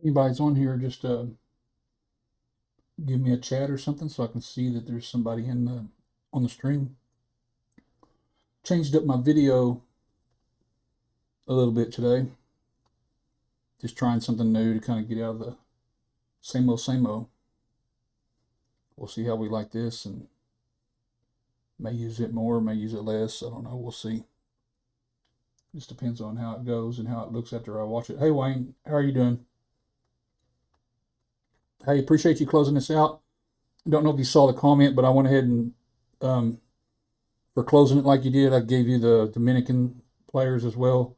Anybody's on here, just give me a chat or something so I can see that there's somebody in the on the stream. Changed up my video a little bit today. Just trying something new to kind of get out of the same old, same old. We'll see how we like this and may use it more, may use it less. I don't know. We'll see. Just depends on how it goes and how it looks after I watch it. Hey, Wayne, how are you doing? Hey, appreciate you closing this out. Don't know if you saw the comment, but I went ahead and um, for closing it like you did, I gave you the Dominican players as well.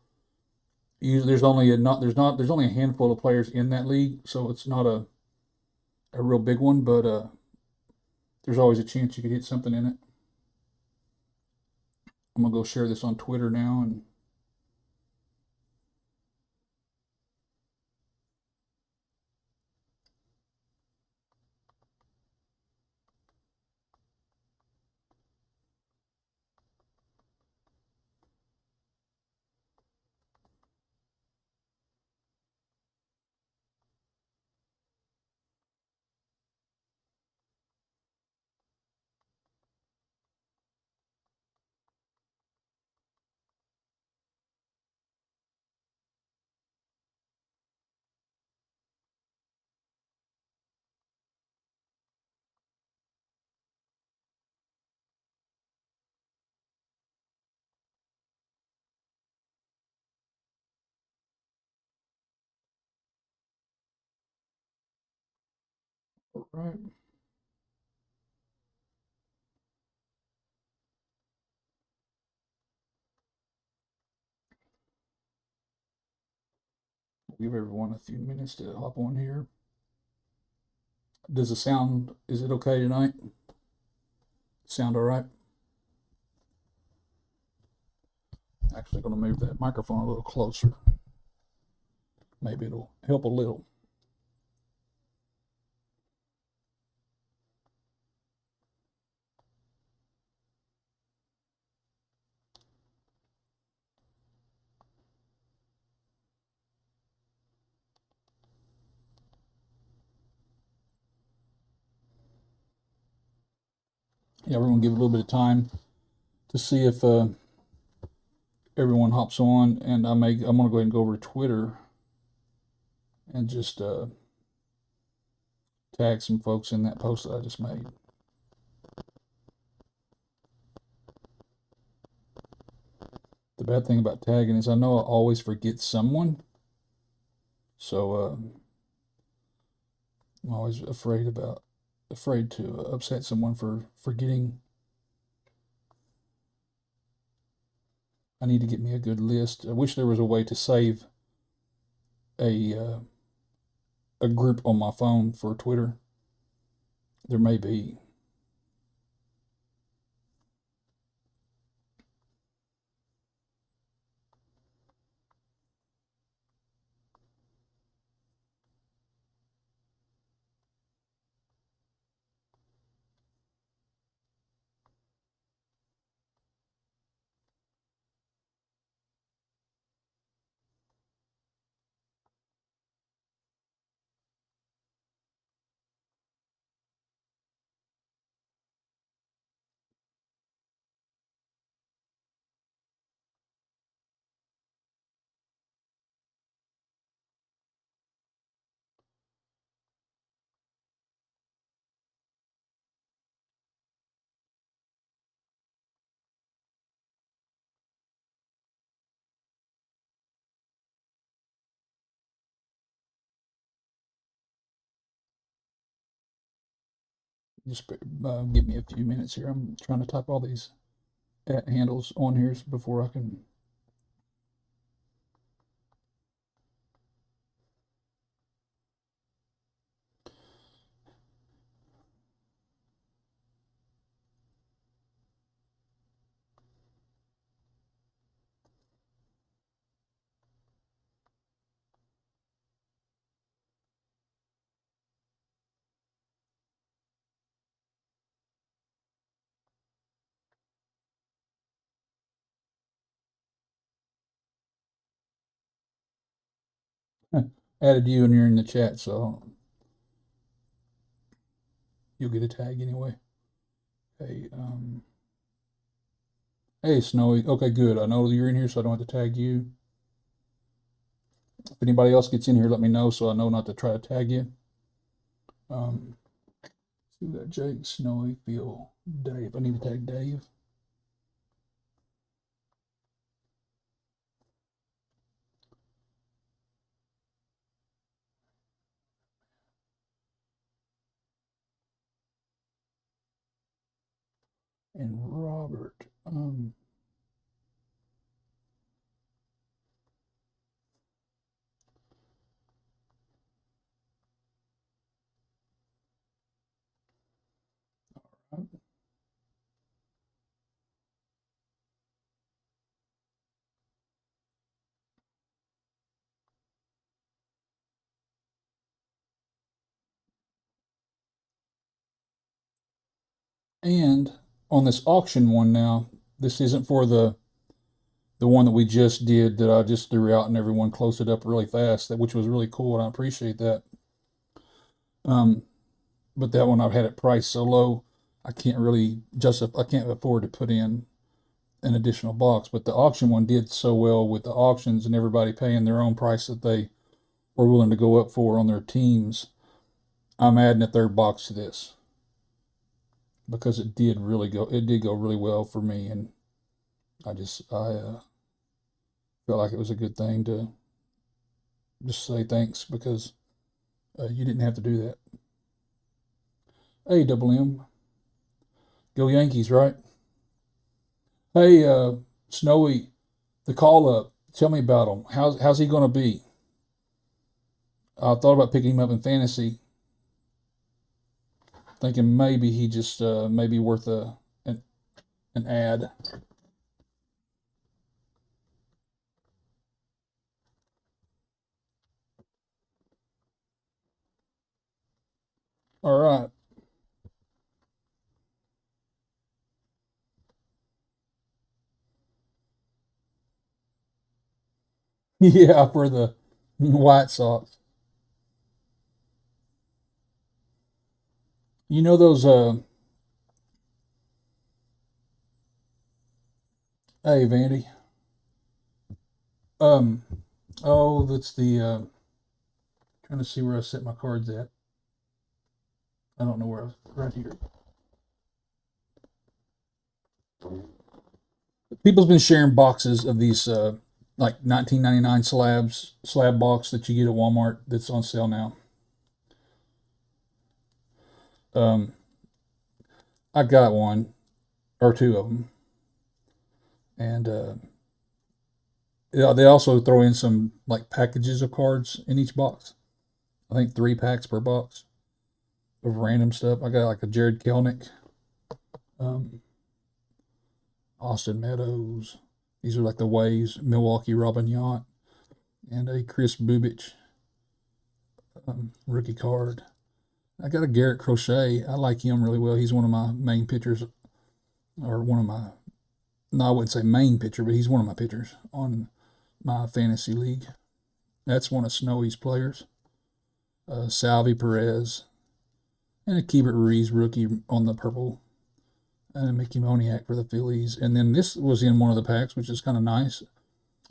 There's only a not there's only a handful of players in that league, so it's not a real big one, but there's always a chance you could hit something in it. I'm gonna go share this on Twitter now, and all right, give everyone a few minutes to hop on here. Does the sound is it okay tonight? Sound all right? Actually, going to move that microphone a little closer. Maybe it'll help a little. Yeah, we're going to give it a little bit of time to see if everyone hops on, and I'm going to go ahead and go over to Twitter and just tag some folks in that post that I just made. The bad thing about tagging is I know I always forget someone, so I'm always afraid to upset someone for forgetting. I need to get me a good list. I wish there was a way to save a uh, a group on my phone for Twitter. There may be. Just give me a few minutes here. I'm trying to type all these at handles on here before I can. added you and you're in the chat, so you'll get a tag anyway. Okay, hey, Snowy. Okay, good. I know you're in here, so I don't have to tag you. If anybody else gets in here, let me know so I know not to try to tag you. So we got Jake, Snowy, Phil, Dave. I need to tag Dave. And Robert. And on this auction one now, this isn't for the one that we just did that I just threw out and everyone closed it up really fast, which was really cool, and I appreciate that. But that one I've had it priced so low, I can't really justify. I can't afford to put in an additional box. But the auction one did so well with the auctions and everybody paying their own price that they were willing to go up for on their teams. I'm adding a third box to this because it did go really well for me, and I felt like it was a good thing to just say thanks because you didn't have to do that. Hey, Double M, go Yankees, right? Hey, Snowy, the call up. Tell me about him. How's he going to be? I thought about picking him up in fantasy, thinking maybe he just maybe worth an ad. All right. Yeah, for the White Sox. You know those hey Vandy. Um oh that's the trying to see where I set my cards at. I don't know where I was right here. People's been sharing boxes of these like 1999 slab box that you get at Walmart that's on sale now. I got one or two of them, and yeah, they also throw in some like packages of cards in each box. I think 3 packs per box of random stuff. I got like a Jared Kelnick, Austin Meadows. These are like the Waves, Milwaukee Robin Yount, and a Chris Bubich rookie card. I got a Garrett Crochet. I like him really well. He's one of my main pitchers, or one of my, no, I wouldn't say main pitcher, but he's one of my pitchers on my fantasy league. That's one of Snowy's players. Salvi Perez, and a Keibert Ruiz rookie on the purple, and a Mickey Moniak for the Phillies. And then this was in one of the packs, which is kind of nice.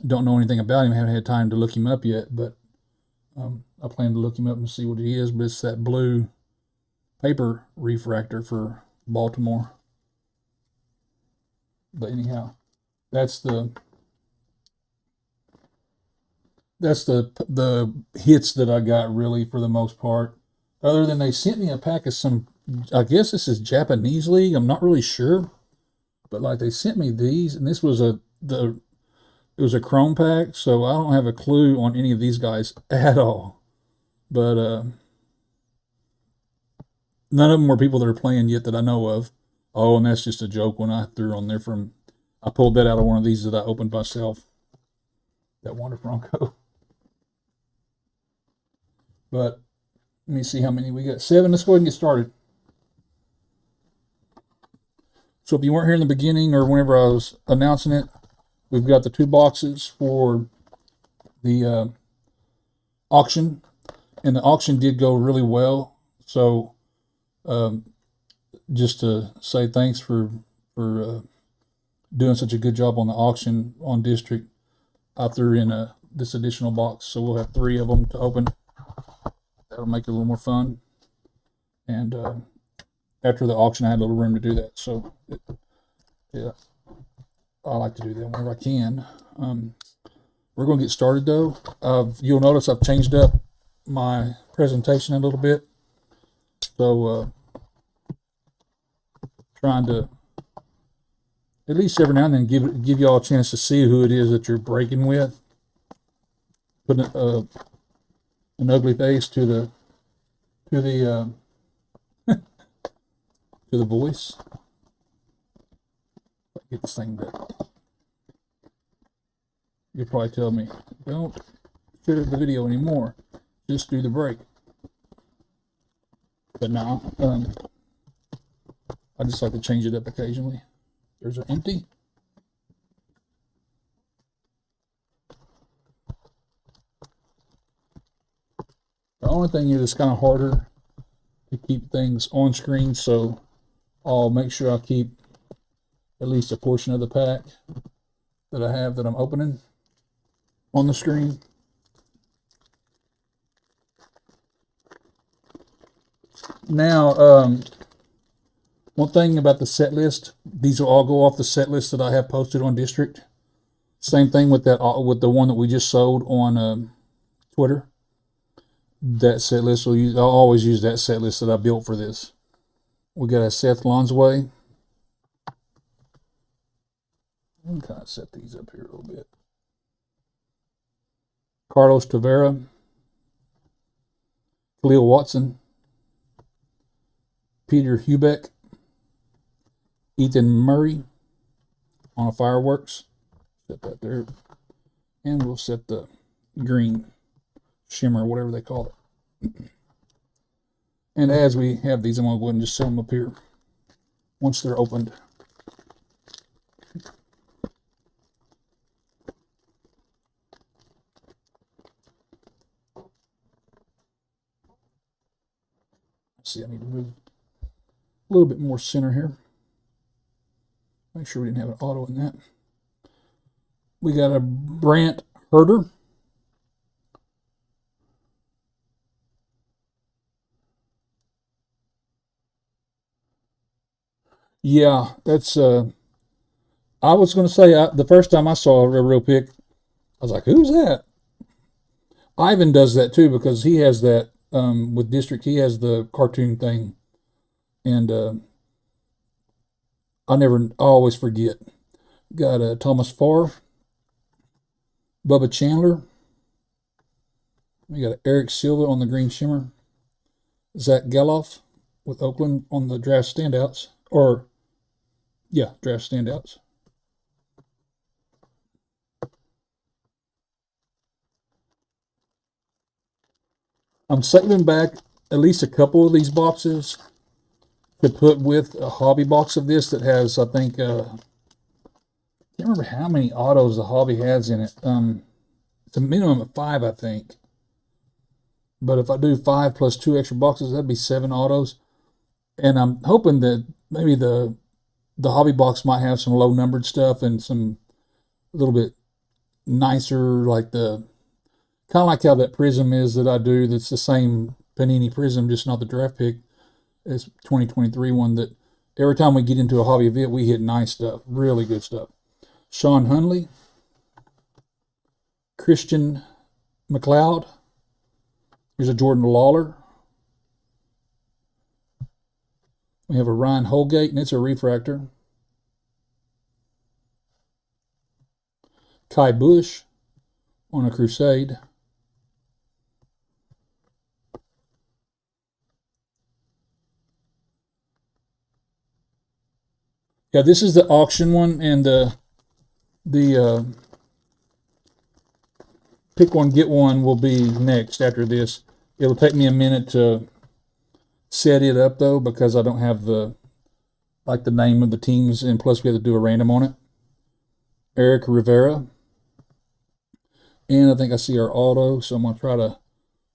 Don't know anything about him. Haven't had time to look him up yet, but I plan to look him up and see what he is. But it's that blue paper refractor for Baltimore. But anyhow, that's the hits that I got really for the most part. Other than they sent me a pack of some, I guess this is Japanese league. I'm not really sure, but like they sent me these, and this was it was a chrome pack, so I don't have a clue on any of these guys at all. But none of them were people that are playing yet that I know of. Oh, and that's just a joke when I threw on there from, I pulled that out of one of these that I opened myself. That Wander Franco. But let me see how many we got. 7. Let's go ahead and get started. So if you weren't here in the beginning or whenever I was announcing it, we've got the 2 boxes for the auction, and the auction did go really well. So just to say thanks for doing such a good job on the auction on District. I threw in this additional box, so we'll have 3 of them to open. That'll make it a little more fun. And after the auction, I had a little room to do that. So yeah, I like to do that whenever I can. We're going to get started though. You'll notice I've changed up my presentation a little bit. So trying to at least every now and then give y'all a chance to see who it is that you're breaking with. Putting an ugly face to the to the voice. Get this thing back. You'll probably tell me, don't fit the video anymore. Just do the break. But now, I just like to change it up occasionally. There's an empty. The only thing is it's kind of harder to keep things on screen, so I'll make sure I keep at least a portion of the pack that I have that I'm opening on the screen. Now, one thing about the set list, these will all go off the set list that I have posted on District. Same thing with that, with the one that we just sold on Twitter. That set list I'll always use that set list that I built for this. We got a Seth Lonsway. I'm kind of set these up here a little bit. Carlos Tavera, Khalil Watson, Peter Hubeck, Ethan Murray on a fireworks. Set that there. And we'll set the green shimmer, whatever they call it. And as we have these, I'm going to go ahead and just set them up here once they're opened. Let's see, I need to move a little bit more center here. Make sure we didn't have an auto in that. We got a Brant Herder. Yeah, that's, I was going to say, the first time I saw a real pick, I was like, who's that? Ivan does that too, because he has that, with District, he has the cartoon thing. And I always forget. Got Thomas Farr, Bubba Chandler. We got Eric Silva on the green shimmer. Zach Geloff with Oakland on the draft standouts. Or, yeah, draft standouts. I'm saving back at least a couple of these boxes to put with a hobby box of this that has, I think, can't remember how many autos the hobby has in it. It's a minimum of 5, I think. But if I do 5 plus 2 extra boxes, that'd be 7 autos. And I'm hoping that maybe the hobby box might have some low numbered stuff and some a little bit nicer, like the kind of like how that PRIZM is that I do. That's the same Panini PRIZM, just not the draft pick. It's 2023 one that every time we get into a hobby event, we hit nice stuff, really good stuff. Sean Hunley, Christian McLeod. Here's a Jordan Lawler. We have a Ryan Holgate, and it's a refractor. Kai Bush on a Crusade. Yeah, this is the auction one, and the pick one, get one will be next after this. It'll take me a minute to set it up though, because I don't have the name of the teams, and plus we have to do a random on it. Eric Rivera. And I think I see our auto, so I'm going to try to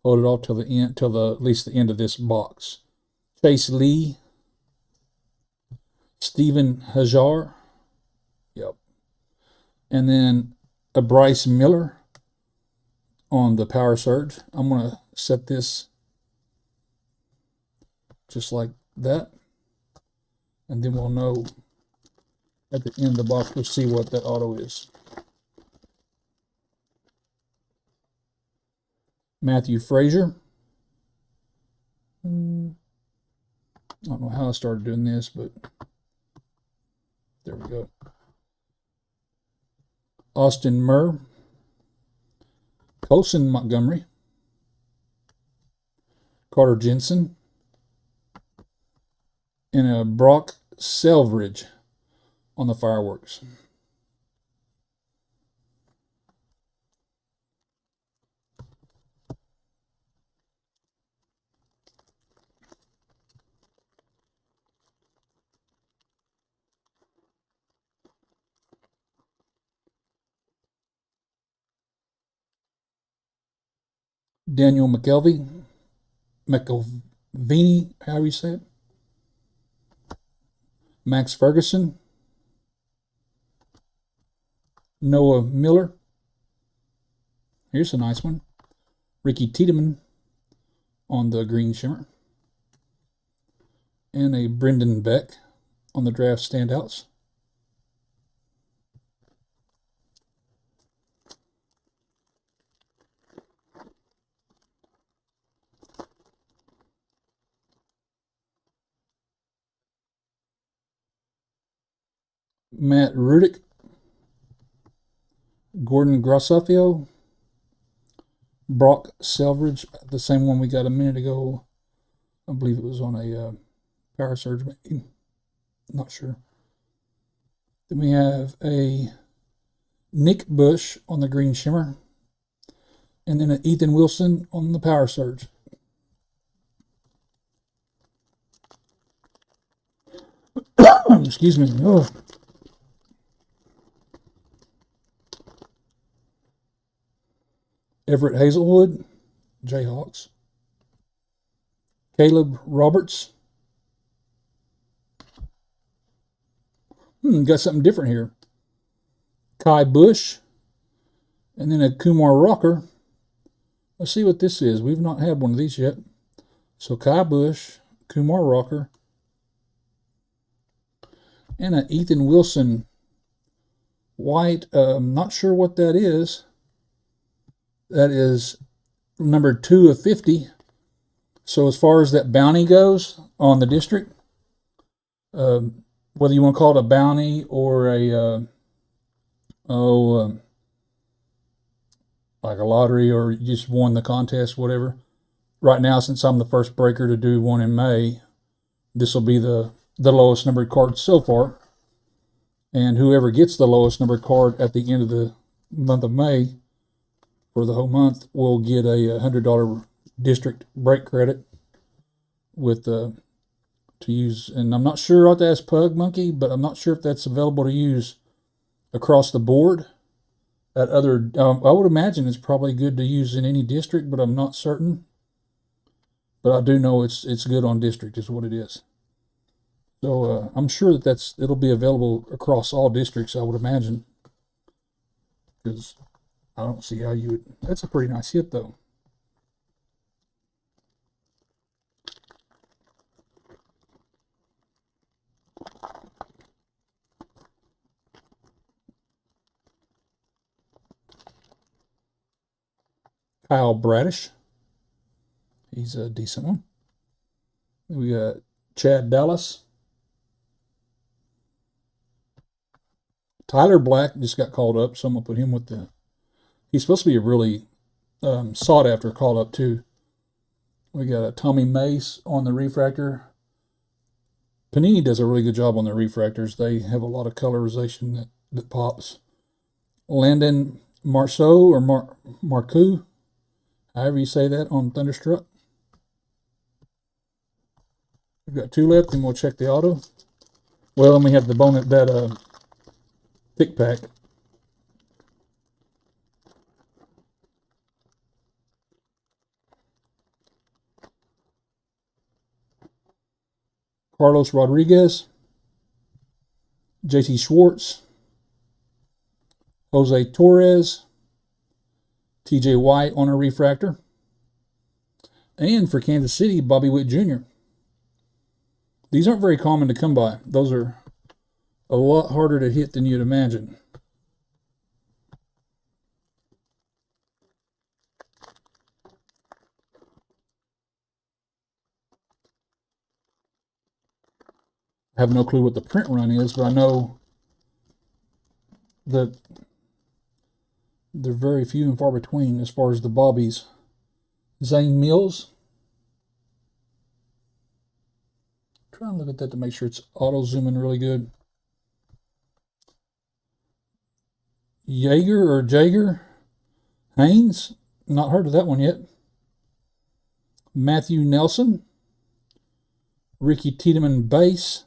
Hold it off till the end, at least the end of this box. Chase Lee, Stephen Hajar, yep, and then a Bryce Miller on the Power Surge. I'm gonna set this just like that, and then we'll know at the end of the box. We'll see what that auto is. Matthew Frazier. I don't know how I started doing this, but there we go. Austin Murr. Colson Montgomery. Carter Jensen. And a Brock Selvaridge on the Fireworks. Daniel McKelvey, however you say it. Max Ferguson. Noah Miller. Here's a nice one. Ricky Tiedemann on the green shimmer. And a Brendan Beck on the draft standouts. Matt Rudick, Gordon Grossoffio, Brock Selvaridge, the same one we got a minute ago. I believe it was on a Power Surge, maybe. Not sure. Then we have a Nick Bush on the green shimmer, and then an Ethan Wilson on the Power Surge. Excuse me. Oh. Everett Hazelwood, Jayhawks. Caleb Roberts. Got something different here. Kai Bush. And then a Kumar Rocker. Let's see what this is. We've not had one of these yet. So Kai Bush, Kumar Rocker, and an Ethan Wilson white. I'm not sure what that is. That is number 2 of 50. So as far as that bounty goes on the district, whether you want to call it a bounty or a like a lottery, or you just won the contest, whatever. Right now, since I'm the first breaker to do one in May, this will be the lowest numbered card so far. And whoever gets the lowest numbered card at the end of the month of May, for the whole month, will get a $100 district break credit with to use. And I'm not sure what that's Pug Monkey, but I'm not sure if that's available to use across the board. At other, I would imagine it's probably good to use in any district, but I'm not certain. But I do know it's good on district is what it is. So I'm sure that it'll be available across all districts, I would imagine. Because I don't see how you would. That's a pretty nice hit, though. Kyle Bradish. He's a decent one. We got Chad Dallas. Tyler Black just got called up, so I'm going to put him with the... He's supposed to be a really sought-after call-up, too. We got a Tommy Mace on the refractor. Panini does a really good job on their refractors. They have a lot of colorization that pops. Landon Marceau or Marcoux, however you say that, on Thunderstruck. We've got 2 left, and we'll check the auto. Well, and we have the bonus, that thick pack. Carlos Rodriguez, JT Schwartz, Jose Torres, TJ White on a refractor, and for Kansas City, Bobby Witt Jr. These aren't very common to come by. Those are a lot harder to hit than you'd imagine. I have no clue what the print run is, but I know that they're very few and far between as far as the Bobbies. Zane Mills. Trying to look at that to make sure it's auto zooming really good. Jaeger Haynes. Not heard of that one yet. Matthew Nelson. Ricky Tiedemann base.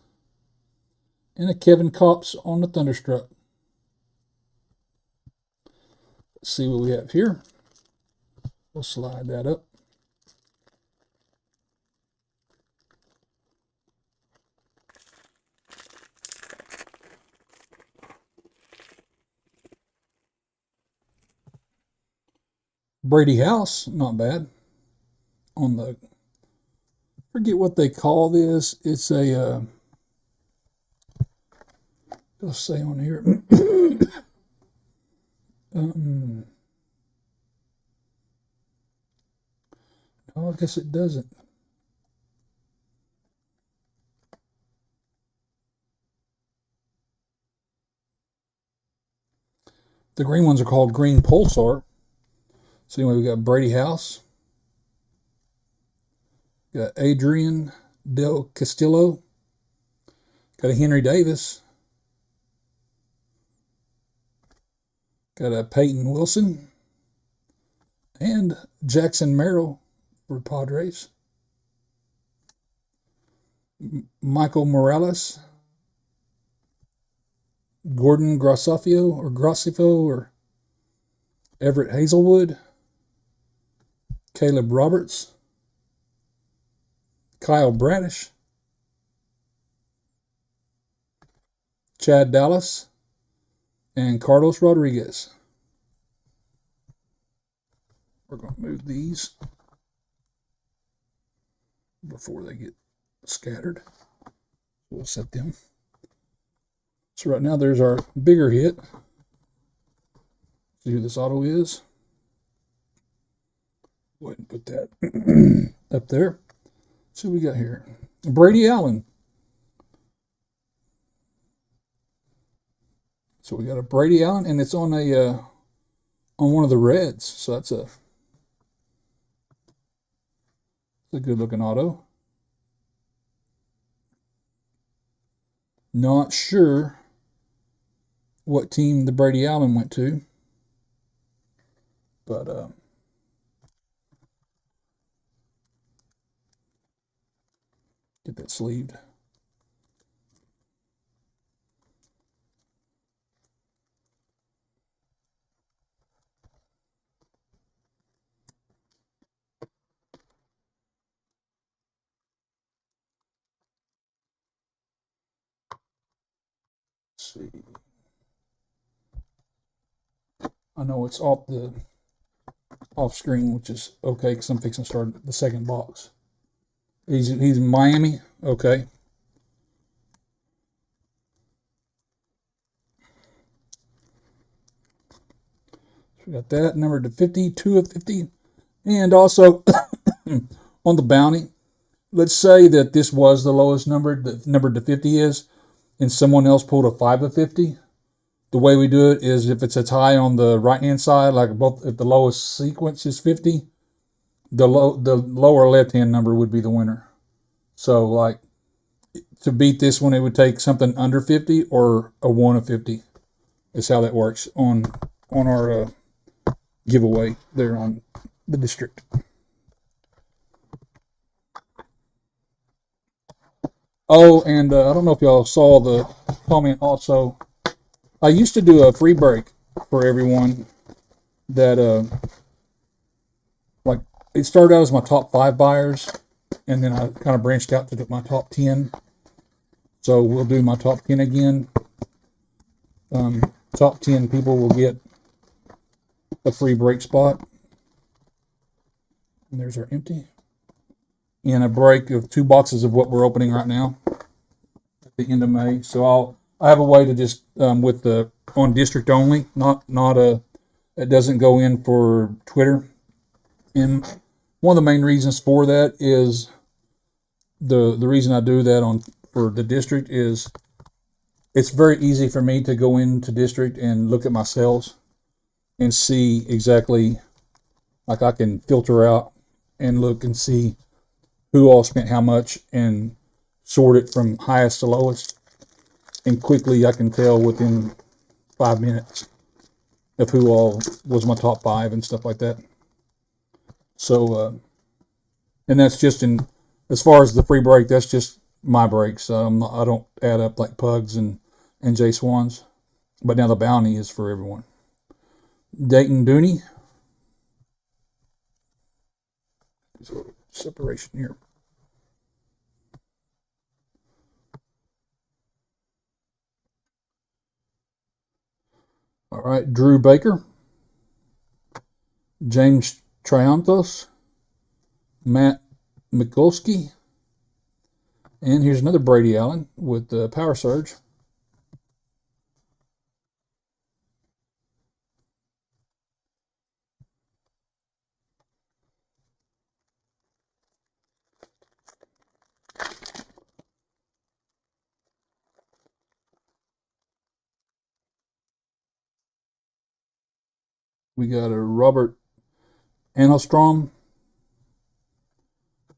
And a Kevin Kopps on the Thunderstruck. Let's see what we have here. We'll slide that up. Brady House, not bad. On the, forget what they call this. It's a, let's say on here. No, I guess it doesn't. The green ones are called Green Pulsar. So anyway, we got Brady House. Got Adrian Del Castillo. Got a Henry Davis. Got a Peyton Wilson. And Jackson Merrill for Padres. Michael Morales. Gordon Graceffo or Everett Hazelwood. Caleb Roberts. Kyle Bradish. Chad Dallas. And Carlos Rodriguez. We're going to move these before they get scattered. We'll set them. So right now there's our bigger hit. See who this auto is. Go ahead and put that up there. See what we got here. Brady Allen. So we got a Brady Allen, and it's on a on one of the reds. So that's a good looking auto. Not sure what team the Brady Allen went to, but get that sleeved. Let's see. I know it's off screen, which is okay because I'm fixing to start the second box. He's in Miami. Okay. So we got that number to 50, 2 of 50. And also on the bounty, let's say that this was the lowest number, the number to 50 is, and someone else pulled a 5 of 50. The way we do it is if it's a tie on the right-hand side, like if the lowest sequence is 50, the lower left-hand number would be the winner. So, like, to beat this one, it would take something under 50 or a 1 of 50. Is how that works on our giveaway there on the district. Oh, and I don't know if y'all saw the comment also. I used to do a free break for everyone that, like, it started out as my top 5 buyers, and then I kind of branched out to my top 10. So we'll do my top 10 again. Top 10 people will get a free break spot. And there's our empty. And a break of 2 boxes of what we're opening right now at the end of May. So I have a way to just with the on district only, not it doesn't go in for Twitter. And one of the main reasons for that is the reason I do that for the district is it's very easy for me to go into district and look at my sales and see exactly, like I can filter out and look and see who all spent how much and sort it from highest to lowest. And quickly I can tell within 5 minutes of who all was my top 5 and stuff like that. So, and that's just as far as the free break, that's just my breaks. I don't add up like Pugs and J Swans. But now the bounty is for everyone. Dayton Dooney. So separation here. All right, Drew Baker, James Triantos, Matt Mikulski, and here's another Brady Allen with the Power Surge. We got a Robert Anostrom,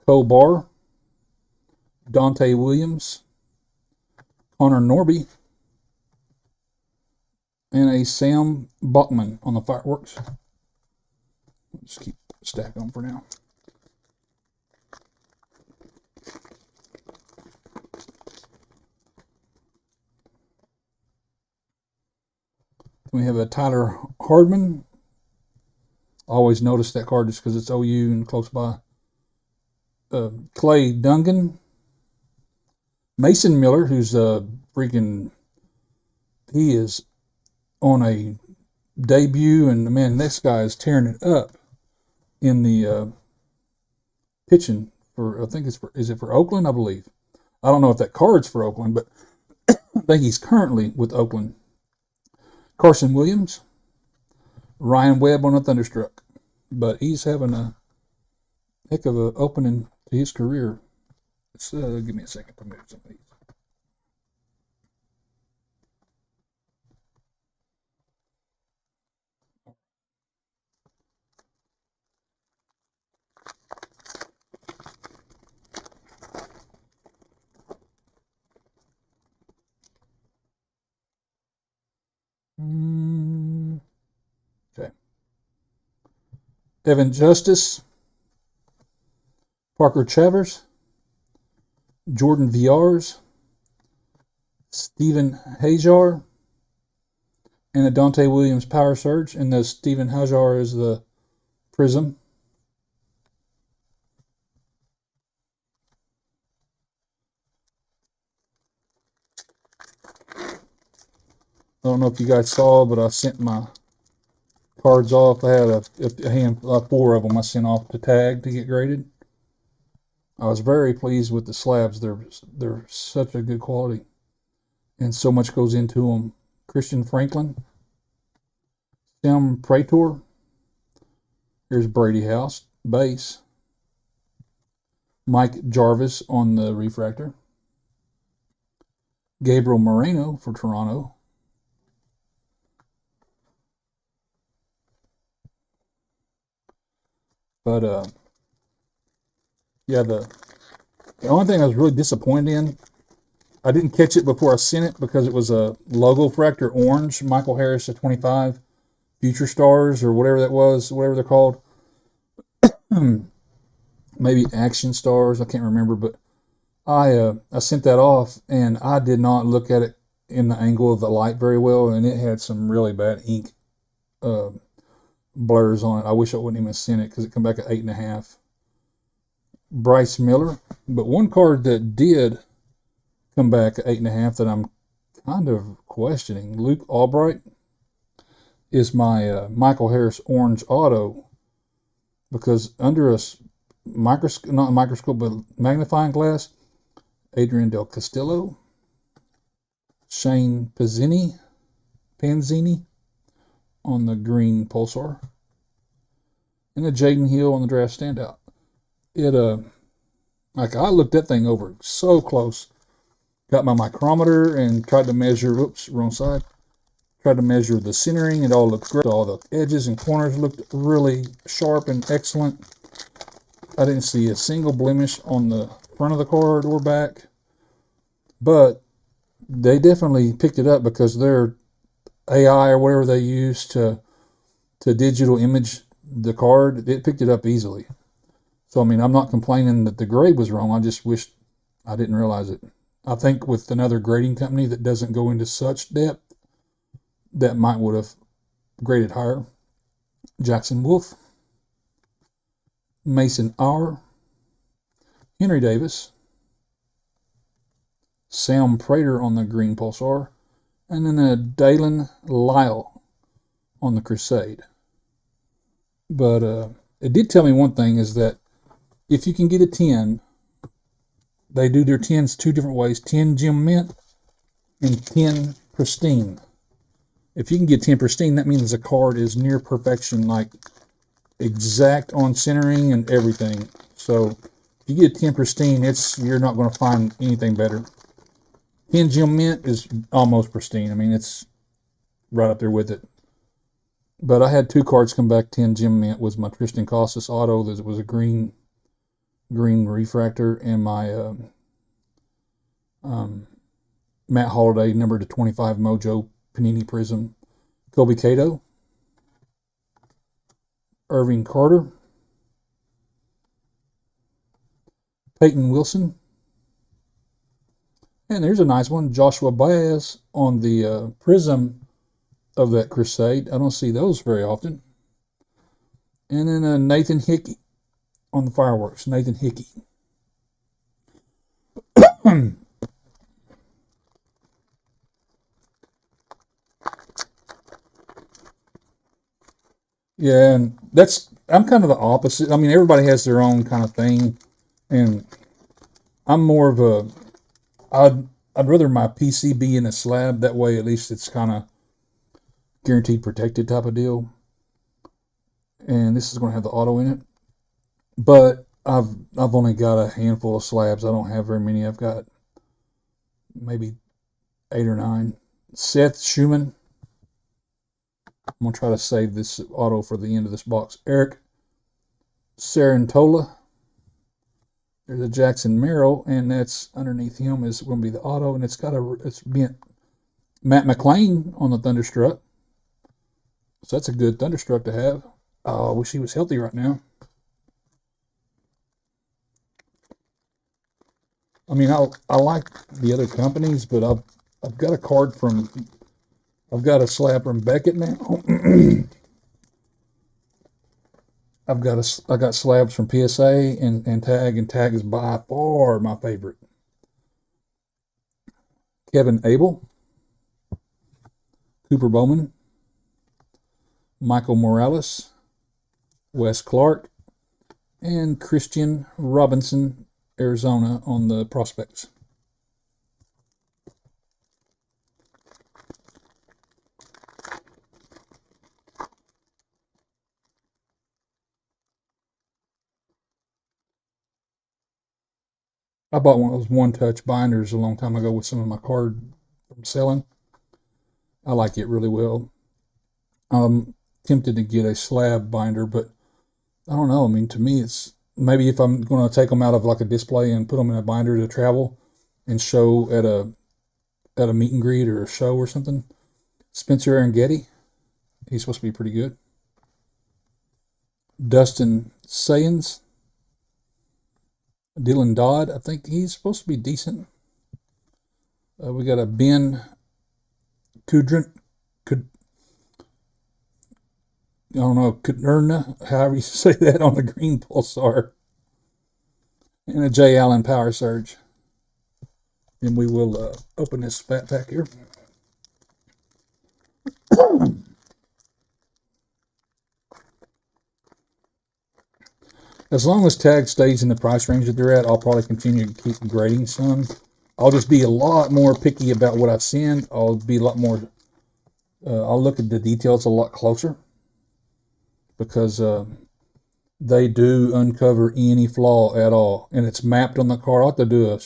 Cole Barr, Dante Williams, Connor Norby, and a Sam Buckman on the fireworks. Just keep the stack on for now. We have a Tyler Hardman. Always notice that card just because it's OU and close by. Clay Dungan, Mason Miller, who's he is on a debut, and man, this guy is tearing it up in the pitching for, I think is it for Oakland, I believe. I don't know if that card's for Oakland, but I think he's currently with Oakland. Carson Williams, Ryan Webb on a Thunderstruck, but he's having a heck of an opening to his career. Let's give me a second to move some of these. Okay. Evan Justice, Parker Travers, Jordan Viars, Stephen Hajar, and a Dante Williams Power Surge. And the Stephen Hajar is the PRIZM. I don't know if you guys saw, but I sent my cards off. I had a handful, 4 of them I sent off to tag to get graded. I was very pleased with the slabs. They're such a good quality, and so much goes into them. Christian Franklin, Sam Praetor. Here's Brady House base. Mike Jarvis on the refractor. Gabriel Moreno for Toronto. But yeah, the only thing I was really disappointed in, I didn't catch it before I sent it because it was a logo fractor orange, Michael Harris at 25, Future Stars or whatever that was, whatever they're called. Maybe Action Stars, I can't remember, but I sent that off and I did not look at it in the angle of the light very well, and it had some really bad ink blurs on it. I wish I wouldn't even send it because it come back at 8.5. Bryce Miller, but one card that did come back 8.5 that I'm kind of questioning. Luke Albright is my Michael Harris Orange Auto, because under a microscope, not a microscope, but magnifying glass, Adrian Del Castillo, Shane Panzini on the green Pulsar, and a Jaden Hill on the draft standout. It like, I looked that thing over so close, got my micrometer and tried to measure. Whoops, wrong side. Tried to measure the centering. It all looked great. All the edges and corners looked really sharp and excellent. I didn't see a single blemish on the front of the card or back, but they definitely picked it up because their AI or whatever they use to digital image the card, it picked it up easily. So, I mean, I'm not complaining that the grade was wrong. I just wished I didn't realize it. I think with another grading company that doesn't go into such depth, that might would have graded higher. Jackson Wolf, Mason R, Henry Davis, Sam Prater on the green Pulsar, and then a Dalen Lyle on the Crusade. But it did tell me one thing, is that if you can get a 10, they do their 10s two different ways: 10 gem mint and 10 pristine. If you can get 10 pristine, that means the card is near perfection, like exact on centering and everything. So if you get 10 pristine, you're not going to find anything better. 10 gem mint is almost pristine. I mean, it's right up there with it. But I had two cards come back 10 gem mint. Was my Tristan Costas auto that was a green refractor, and my Matt Holliday number to 25 Mojo Panini Prism. Kobe Cato, Irving Carter, Peyton Wilson, and there's a nice one, Joshua Baez on the Prism of that Crusade. I don't see those very often. And then Nathan Hickey on the Fireworks. Nathan Hickey. Yeah, and I'm kind of the opposite. I mean, everybody has their own kind of thing, and I'm more of a, I'd rather my PC be in a slab. That way, at least it's kind of guaranteed protected type of deal. And this is going to have the auto in it. But I've only got a handful of slabs. I don't have very many. I've got maybe 8 or 9. Seth Schumann. I'm going to try to save this auto for the end of this box. Eric Sarantola. There's a Jackson Merrill, and that's underneath him is going to be the auto, and it's bent. Matt McLean on the Thunderstruck. So that's a good Thunderstruck to have. Oh, I wish he was healthy right now. I mean, I like the other companies, but I've got a card from, I've got a slab from Beckett now. I got slabs from PSA and Tag is by far my favorite. Kevin Abel, Cooper Bowman, Michael Morales, Wes Clark, and Christian Robinson, Arizona on the prospects. I bought one of those one-touch binders a long time ago with some of my card from selling. I like it really well. I'm tempted to get a slab binder, but I don't know. I mean, to me, it's maybe if I'm going to take them out of like a display and put them in a binder to travel and show at a meet and greet or a show or something. Spencer Arangetti, he's supposed to be pretty good. Dustin Sayens, Dylan Dodd, I think he's supposed to be decent. We got a Ben Kudrin, I don't know, Kudrna, however you say that, on the green Pulsar. And a J. Allen Power Surge. Then we will open this fat pack here. As long as tag stays in the price range that they're at, I'll probably continue to keep grading some. I'll just be a lot more picky about what I send. I'll be a lot more, I'll look at the details a lot closer, because they do uncover any flaw at all. And it's mapped on the card. I'll have to do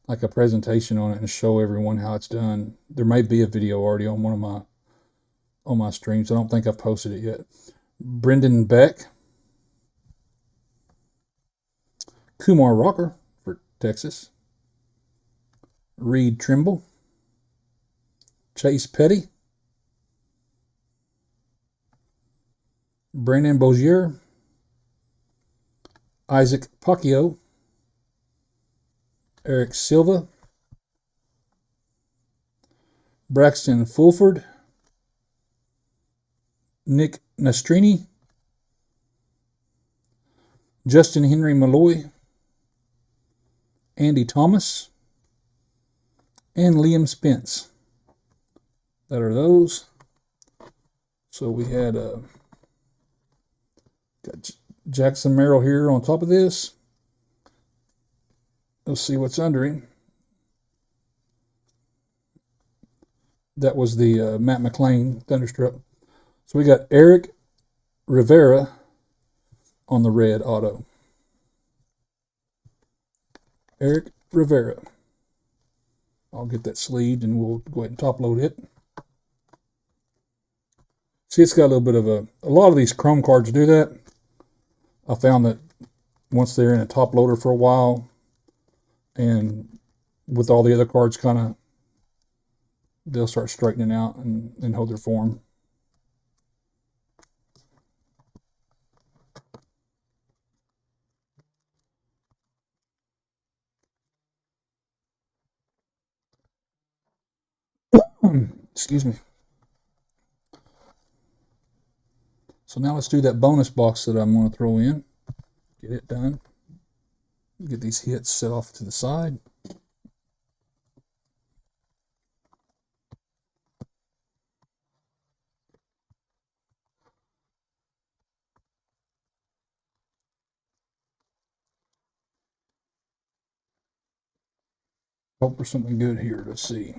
like a presentation on it and show everyone how it's done. There may be a video already on one of my streams. I don't think I've posted it yet. Brendan Beck. Kumar Rocker for Texas. Reed Trimble. Chase Petty. Brandon Bozier. Isaac Pacquiao. Eric Silva. Braxton Fulford. Nick Nastrini. Justin Henry Malloy. Andy Thomas. And Liam Spence. That are those. So we had got Jackson Merrill here on top of this. Let's see what's under him. That was the Matt McLean Thunderstruck. So we got Eric Rivera on the red auto. Eric Rivera. I'll get that sleeved and we'll go ahead and top load it. See, it's got a little bit of a lot of these chrome cards do that. I found that once they're in a top loader for a while, and with all the other cards kind of, they'll start straightening out and hold their form. Excuse me. So now let's do that bonus box that I'm going to throw in. Get it done. Get these hits set off to the side. Hope for something good here. Let's see.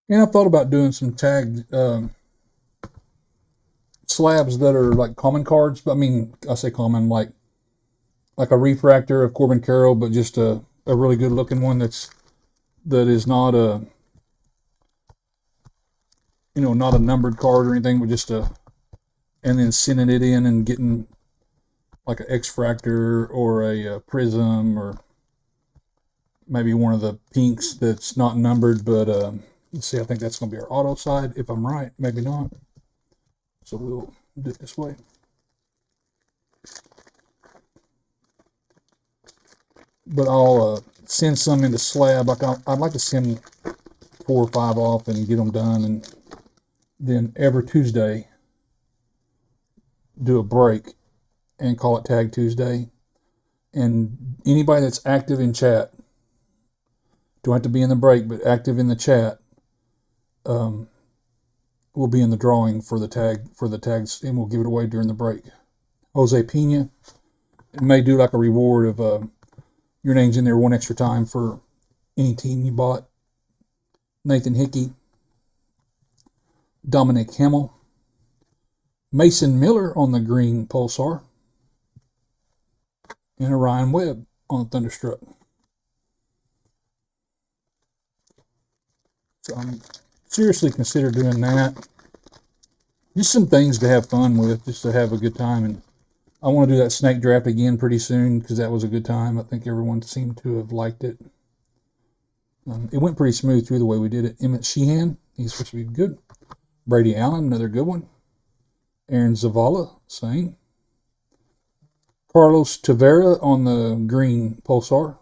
And I thought about doing some tagged slabs that are like common cards. But I mean, I say common, like a refractor of Corbin Carroll, but just a really good looking one that is not a, not a numbered card or anything, but just and then sending it in and getting like an X-Fractor or a PRIZM, or maybe one of the pinks that's not numbered, but let's see, I think that's going to be our auto side, if I'm right, maybe not. So we'll do it this way. But I'll send some into slab. Like I'd like to send 4 or 5 off and get them done, and then every Tuesday do a break and call it Tag Tuesday. And anybody that's active in chat, don't have to be in the break, but active in the chat, will be in the drawing for the tags, and we'll give it away during the break. Jose Pena, it may do like a reward of your name's in there one extra time for any team you bought. Nathan Hickey, Dominic Hamill, Mason Miller on the green Pulsar, and Ryan Webb on the Thunderstruck. So I'm seriously consider doing that. Just some things to have fun with, just to have a good time. And I want to do that snake draft again pretty soon, because that was a good time. I think everyone seemed to have liked it. It went pretty smooth through the way we did it. Emmett Sheehan, he's supposed to be good. Brady Allen, another good one. Aaron Zavala, same. Carlos Tavera on the green Pulsar.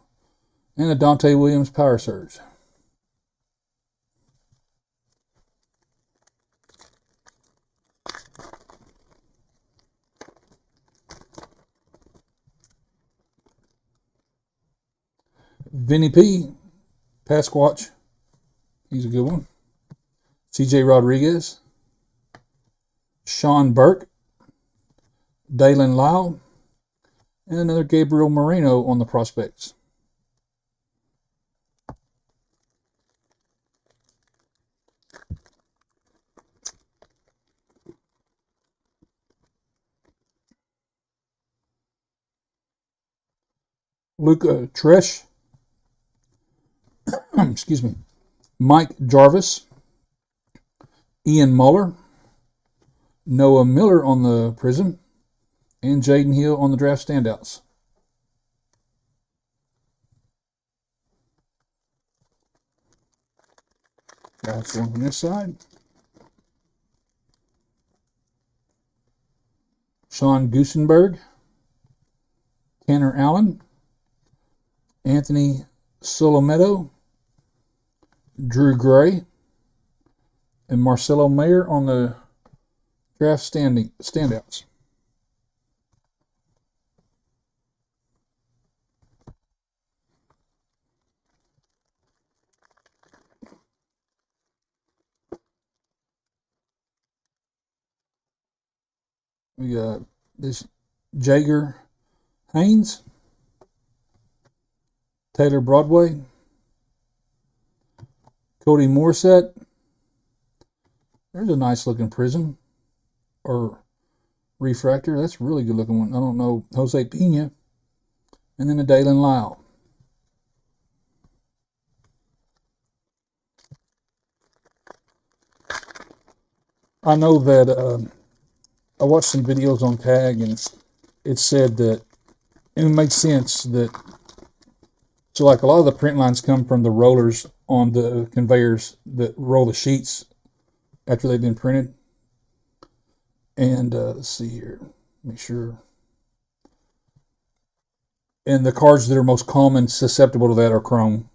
And a Dante Williams Power Surge. Vinny P. Pasquatch. He's a good one. CJ Rodriguez. Sean Burke. Dalen Lyle. And another Gabriel Moreno on the prospects. Luke Tresh. Excuse me. Mike Jarvis. Ian Muller. Noah Miller on the PRIZM. And Jaden Hill on the draft standouts. That's one on this side. Sean Gusenberg. Tanner Allen. Anthony Solometo. Drew Gray. And Marcelo Mayer on the draft standouts. We got this Jager Haynes, Taylor Broadway, Cody Morissette. There's a nice looking prism or refractor. That's a really good looking one. I don't know. Jose Pena. And then a Dalen Lyle. I know that I watched some videos on Tag, and it said that, and it makes sense that, so like a lot of the print lines come from the rollers on the conveyors that roll the sheets after they've been printed. And let's see here, make sure. And the cards that are most common susceptible to that are chrome.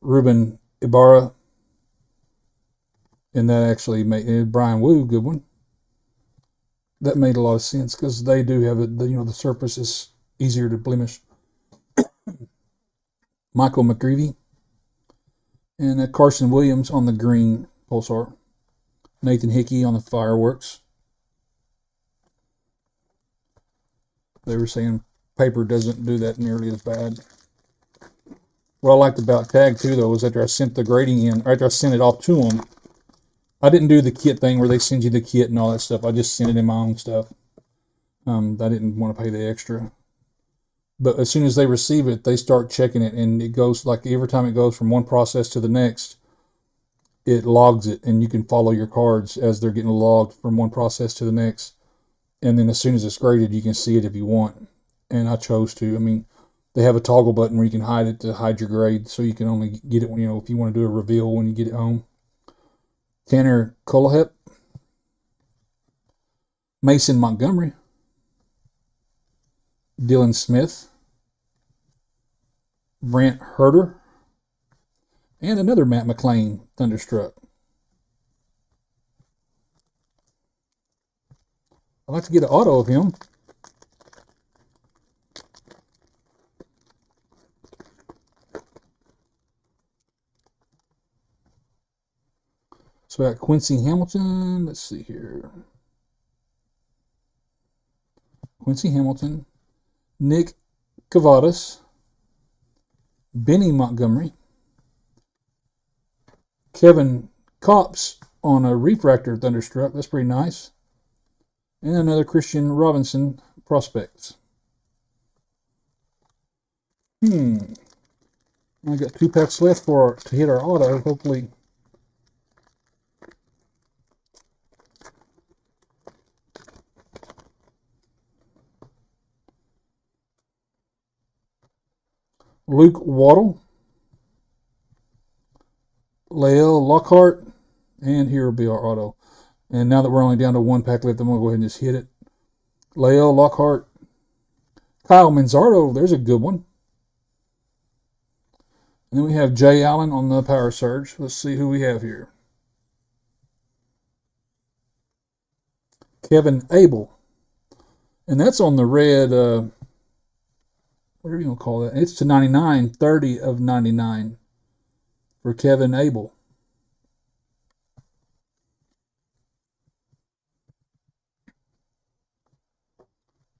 Ruben Ibarra, and that actually made Brian Wu, good one. That made a lot of sense because they do have it. The surface is easier to blemish. Michael McGreevy and Carson Williams on the green Pulsar. Nathan Hickey on the fireworks. They were saying paper doesn't do that nearly as bad. What I liked about Tag too, though, was after I sent the grading in, after I sent it off to them, I didn't do the kit thing where they send you the kit and all that stuff. I just sent it in my own stuff. I didn't want to pay the extra. But as soon as they receive it, they start checking it, and it goes like every time it goes from one process to the next, it logs it, and you can follow your cards as they're getting logged from one process to the next. And then as soon as it's graded, you can see it if you want. And I chose to. I mean, they have a toggle button where you can hide it to hide your grade, so you can only get it when, if you want to do a reveal when you get it home. Tanner Kolahep, Mason Montgomery, Dylan Smith, Brant Herter, and another Matt McLean Thunderstruck. I'd like to get an auto of him. So we got Quincy Hamilton. Let's see here. Quincy Hamilton, Nick Cavadas, Benny Montgomery, Kevin Copps on a refractor Thunderstruck. That's pretty nice. And another Christian Robinson prospects. I got 2 packs left to hit our auto. Hopefully. Luke Waddle, Lael Lockhart, and here will be our auto. And now that we're only down to 1 pack left, I'm going to go ahead and just hit it. Lael Lockhart, Kyle Manzardo, there's a good one. And then we have Jay Allen on the Power Surge. Let's see who we have here. Kevin Abel. And that's on the red, what whatever you want to call that. It's to 99, 30 of 99 for Kevin Abel.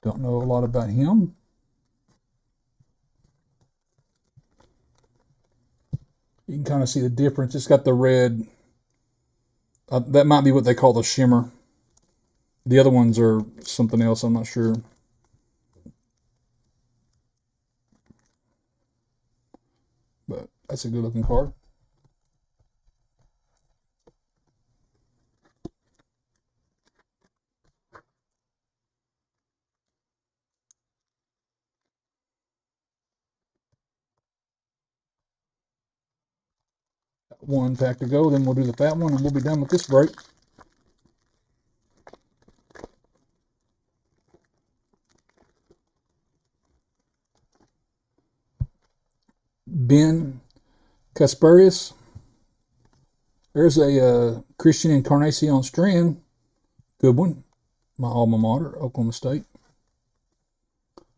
Don't know a lot about him. You can kind of see the difference. It's got the red. That might be what they call the shimmer. The other ones are something else. I'm not sure. But that's a good looking card. One pack to go, then we'll do the fat one and we'll be done with this break. Ben Kasparius. There's a Christian Encarnacion Strand. Good one. My alma mater, Oklahoma State.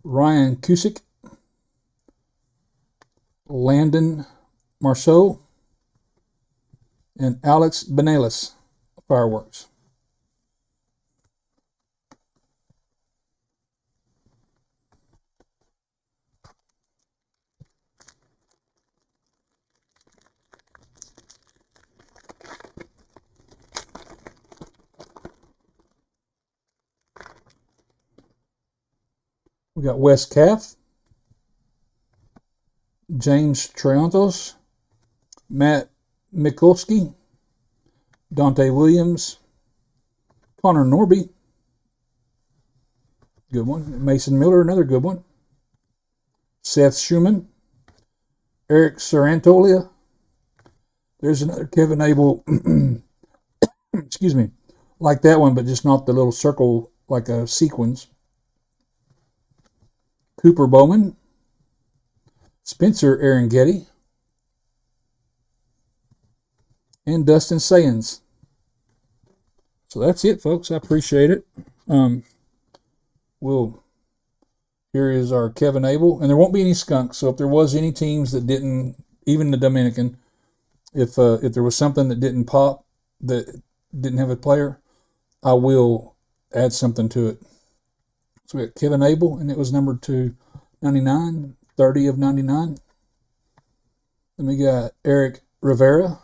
Ryan Cusick. Landon Marceau. And Alex Benelis, Fireworks. We got Wes Caff, James Triantos, Matt Mikulski, Dante Williams, Connor Norby, good one. Mason Miller, another good one. Seth Schumann, Eric Sarantolia. There's another Kevin Abel, excuse me, like that one, but just not the little circle like a sequins. Cooper Bowman, Spencer Arangetti, and Dustin Sayens. So that's it, folks. I appreciate it. Here is our Kevin Abel, and there won't be any skunks. So if there was any teams that didn't, even the Dominican, if there was something that didn't pop, that didn't have a player, I will add something to it. So we got Kevin Abel, and it was numbered to 99, 30 of 99. Then we got Eric Rivera.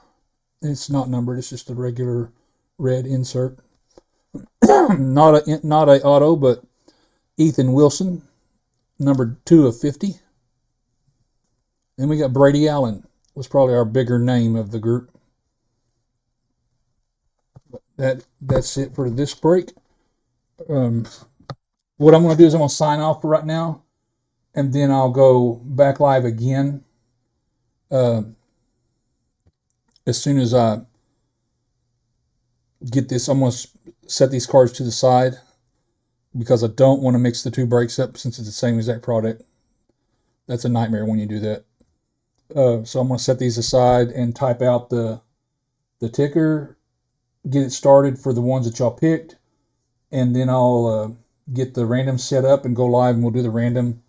It's not numbered. It's just a regular red insert. not a auto, but Ethan Wilson, numbered 2 of 50. Then we got Brady Allen. Was probably our bigger name of the group. That's it for this break. What I'm going to do is I'm going to sign off for right now, and then I'll go back live again as soon as I get this. I'm going to set these cards to the side because I don't want to mix the two breaks up since it's the same exact product. That's a nightmare when you do that. So I'm going to set these aside and type out the ticker, get it started for the ones that y'all picked, and then I'll get the random set up and go live, and we'll do the random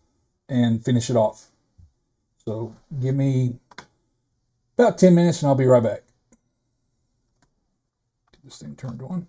and finish it off. So give me about 10 minutes and I'll be right back. Get this thing turned on.